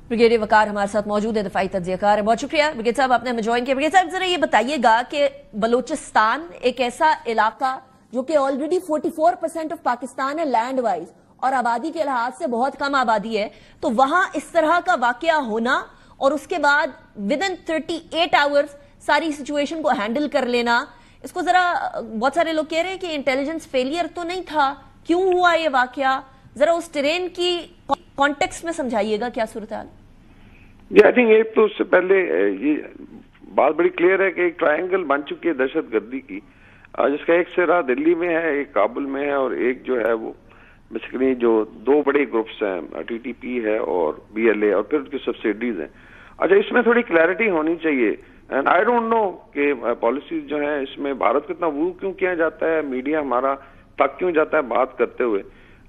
Brigadier वकार हमारे साथ मौजूद है, दफाई तज्जियाकार है। बहुत शुक्रिया ब्रिगेड साहब, आपने हमें ज्वाइन किया। ब्रिगेड साहब जरा ये बताइएगा कि बलूचिस्तान एक ऐसा इलाका जो कि ऑलरेडी 44% ऑफ पाकिस्तान है लैंड वाइज और आबादी के लिहाज से बहुत कम आबादी है, तो वहां इस तरह का वाकया होना और उसके बाद विद इन 38 आवर्स सारी सिचुएशन को हैंडल कर लेना, इसको जरा बहुत सारे लोग कह रहे हैं कि इंटेलिजेंस फेलियर तो नहीं था, क्यों हुआ ये वाकया, जरा उस टेरेन की कॉन्टेक्स्ट में समझाइएगा क्या सूरत हाल। आई थिंक एक तो उससे पहले ये बात बड़ी क्लियर है कि एक ट्रायंगल बन चुकी है दहशत गर्दी की, जिसका एक सिरा दिल्ली में है, एक काबुल में है और एक जो है वो बेसिकली जो दो बड़े ग्रुप्स हैं, टीटीपी है और बीएलए और फिर उसकी सब्सिडीज हैं। अच्छा, इसमें थोड़ी क्लैरिटी होनी चाहिए एंड आई डोंट नो कि पॉलिसीज जो है इसमें भारत को इतना वो क्यों किया जाता है, मीडिया हमारा थक क्यों जाता है बात करते हुए।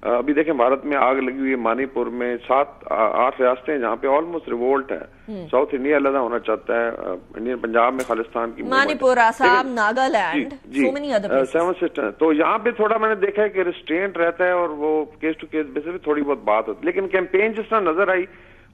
अभी देखें भारत में आग लगी हुई है, मणिपुर में 7-8 रियासतें हैं जहाँ पे ऑलमोस्ट रिवोल्ट है। साउथ इंडिया अलग होना चाहता है, इंडियन पंजाब में खालिस्तान की Manipur, Assam, Nagaland, so many other 7 system. तो यहाँ पे थोड़ा मैंने देखा है कि रिस्ट्रेंट रहता है और वो केस टू केस बेसिस पे थोड़ी बहुत बात होती है, लेकिन कैंपेन जिस तरह नजर आई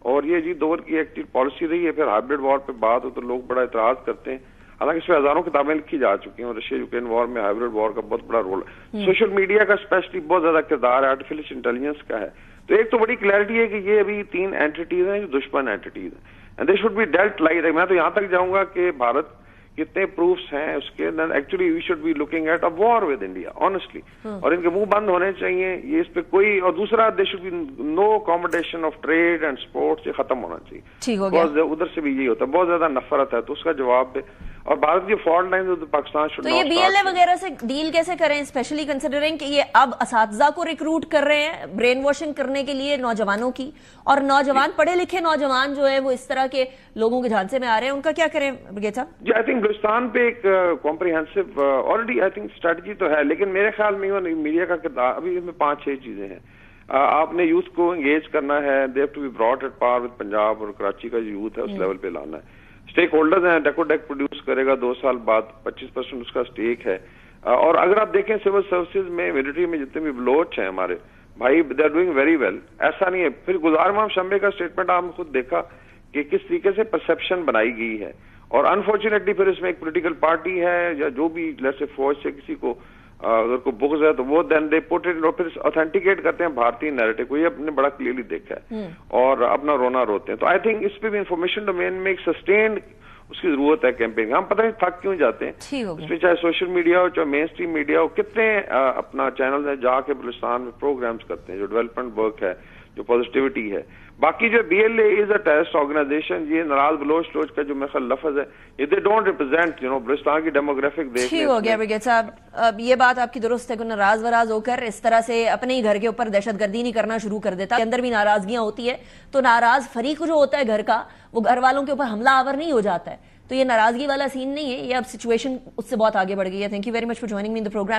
और ये जी दौर की एक्टिव पॉलिसी रही है, फिर हाइब्रिड वॉर पे बात हो तो लोग बड़ा इतराज करते हैं। हालांकि इस पर हजारों किताबें लिखी जा चुकी हैं और रशिया यूक्रेन वॉर में हाइब्रिड वॉर का बहुत बड़ा रोल है। सोशल मीडिया का स्पेशली बहुत ज्यादा किरदार है, आर्टिफिशियल इंटेलिजेंस का है। तो एक तो बड़ी क्लैरिटी है कि ये अभी 3 एंटिटीज हैं जो दुश्मन एंटिटीज हैं and they should be dealt like. मैं तो यहाँ तक जाऊंगा कि भारत कितने प्रूफ्स हैं उसके, then actually we should be looking at a war with India honestly, और इनके मुंह बंद होने चाहिए ये इस पे कोई। और दूसरा, they should be no competition of trade and sports, ये खत्म होना चाहिए। ठीक हो गया। उधर से भी यही होता है, बहुत ज्यादा नफरत है, तो उसका जवाब दे। और भारत की फॉल्ट लाइन तो पाकिस्तान शुड। तो ये बीएलए वगैरह से डील कैसे करें, स्पेशली कंसिडरिंग कि ये अब असातिज़ा को रिक्रूट कर रहे हैं ब्रेन वॉशिंग करने के लिए नौजवानों की, और नौजवान पढ़े लिखे नौजवान जो है वो इस तरह के लोगों के झांसे में आ रहे हैं, उनका क्या करें ब्रिगेड साहब? जी, आई थिंक बलूचिस्तान पे एक comprehensive already I think strategy तो है, लेकिन मेरे ख्याल में मीडिया का किरदार अभी इसमें 5-6 चीजें हैं। आपने यूथ को एंगेज करना है, they have to be brought at par with Punjab और कराची का जो यूथ है उस लेवल पे लाना है। स्टेक होल्डर्स हैं, डेकोडेक प्रोड्यूस करेगा 2 साल बाद, 25% उसका स्टेक है। और अगर आप देखें सिविल सर्विसेज में, मिलिट्री में जितने भी बलोच हैं हमारे भाई, they are doing very well. ऐसा नहीं है। फिर गुजार इमाम शम्बे का स्टेटमेंट आपने खुद देखा कि किस तरीके से परसेप्शन बनाई गई है, और अनफॉर्चुनेटली फिर इसमें एक पोलिटिकल पार्टी है या जो भी जैसे फौज से किसी को अगर कोई बुग़्ज़ है तो वो देन दे पुट इट, और फिर ऑथेंटिकेट करते हैं भारतीय नैरेटिव को। ये अपने बड़ा क्लियरली देखा है और अपना रोना रोते हैं। तो आई थिंक इस पे भी इंफॉर्मेशन डोमेन में एक सस्टेन्ड उसकी जरूरत है कैंपेन। हम पता नहीं थक क्यों जाते हैं इसमें, चाहे सोशल मीडिया हो चाहे मेन स्ट्रीम मीडिया हो, कितने अपना चैनल है जाके बलूचिस्तान में प्रोग्राम्स करते हैं, जो डेवलपमेंट वर्क है, जो पॉजिटिविटी है। बाकी जो BLA is a terrorist organisation, ये नाराज बलोच का जो मेरा लफ्ज है, ये दे डोंट रिप्रेजेंट बलूचिस्तान की डेमोग्राफिक देख। ठीक हो गया ब्रिगेड साहब, अब ये बात आपकी दुरुस्त है कि नाराज वराज होकर इस तरह से अपने ही घर के ऊपर दहशतगर्दी नहीं करना शुरू कर देता। अंदर भी नाराजगियां होती है तो नाराज फरीक जो होता है घर का, वो घर वालों के ऊपर हमला आवर नहीं हो जाता है। तो ये नाराजगी वाला सीन नहीं है, ये अब सिचुएशन उससे बहुत आगे बढ़ गई है। Thank you very much for joining me in the programme.